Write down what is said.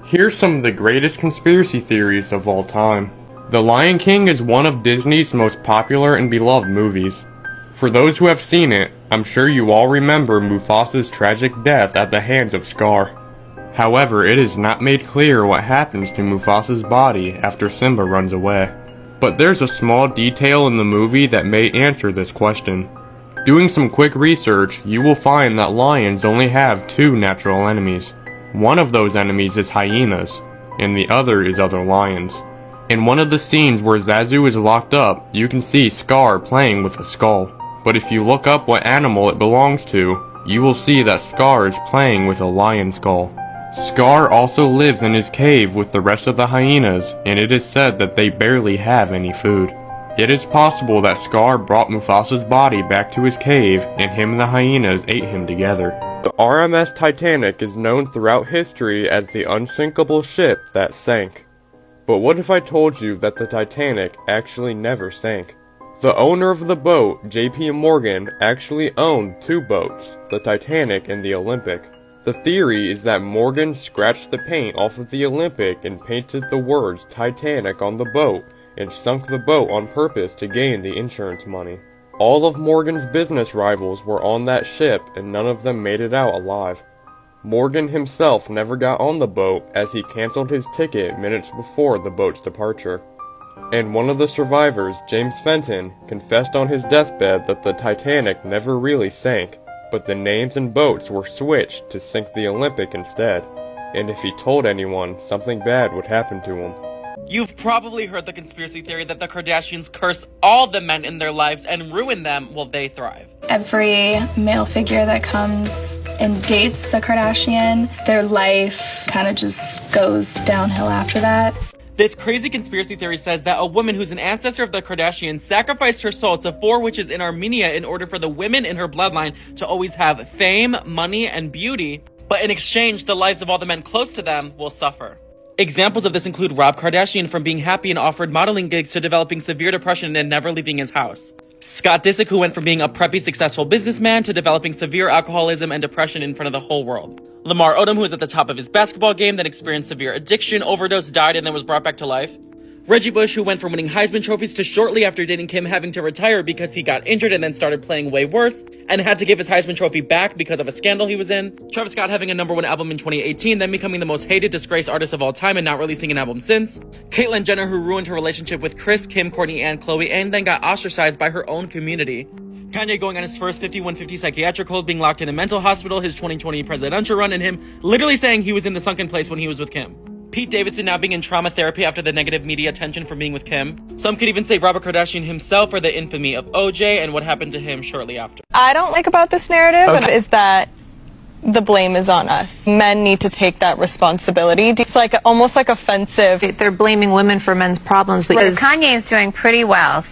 Here's some of the greatest conspiracy theories of all time. The Lion King is one of Disney's most popular and beloved movies. For those who have seen it, I'm sure you all remember Mufasa's tragic death at the hands of Scar. However, it is not made clear what happens to Mufasa's body after Simba runs away. But there's a small detail in the movie that may answer this question. Doing some quick research, you will find that lions only have two natural enemies. One of those enemies is hyenas, and the other is other lions. In one of the scenes where Zazu is locked up, you can see Scar playing with a skull. But if you look up what animal it belongs to, you will see that Scar is playing with a lion skull. Scar also lives in his cave with the rest of the hyenas, and it is said that they barely have any food. It is possible that Scar brought Mufasa's body back to his cave, and him and the hyenas ate him together. The RMS Titanic is known throughout history as the unsinkable ship that sank. But what if I told you that the Titanic actually never sank? The owner of the boat, JP Morgan, actually owned two boats, the Titanic and the Olympic. The theory is that Morgan scratched the paint off of the Olympic and painted the words Titanic on the boat, and sunk the boat on purpose to gain the insurance money. All of Morgan's business rivals were on that ship, and none of them made it out alive. Morgan himself never got on the boat, as he canceled his ticket minutes before the boat's departure. And one of the survivors, James Fenton, confessed on his deathbed that the Titanic never really sank, but the names and boats were switched to sink the Olympic instead. And if he told anyone, something bad would happen to him. You've probably heard the conspiracy theory that the Kardashians curse all the men in their lives and ruin them while they thrive. Every male figure that comes and dates the Kardashian, their life kind of just goes downhill after that. This crazy conspiracy theory says that a woman who's an ancestor of the Kardashians sacrificed her soul to 4 witches in Armenia in order for the women in her bloodline to always have fame, money, and beauty, but in exchange, the lives of all the men close to them will suffer. Examples of this include Rob Kardashian from being happy and offered modeling gigs to developing severe depression and never leaving his house. Scott Disick, who went from being a preppy successful businessman to developing severe alcoholism and depression in front of the whole world. Lamar Odom, who was at the top of his basketball game, then experienced severe addiction, overdose, died, and then was brought back to life. Reggie Bush, who went from winning Heisman trophies to shortly after dating Kim having to retire because he got injured and then started playing way worse, and had to give his Heisman trophy back because of a scandal he was in. Travis Scott having a #1 album in 2018, then becoming the most hated, disgraced artist of all time and not releasing an album since. Caitlyn Jenner, who ruined her relationship with Kris, Kim, Kourtney, and Khloe, and then got ostracized by her own community. Kanye going on his first 5150 psychiatric hold, being locked in a mental hospital, his 2020 presidential run, and him literally saying he was in the sunken place when he was with Kim. Pete Davidson now being in trauma therapy after the negative media attention from being with Kim. Some could even say Robert Kardashian himself for the infamy of OJ and what happened to him shortly after. I don't like about this narrative is that the blame is on us. Men need to take that responsibility. It's like almost like offensive. They're blaming women for men's problems because Kanye is doing pretty well.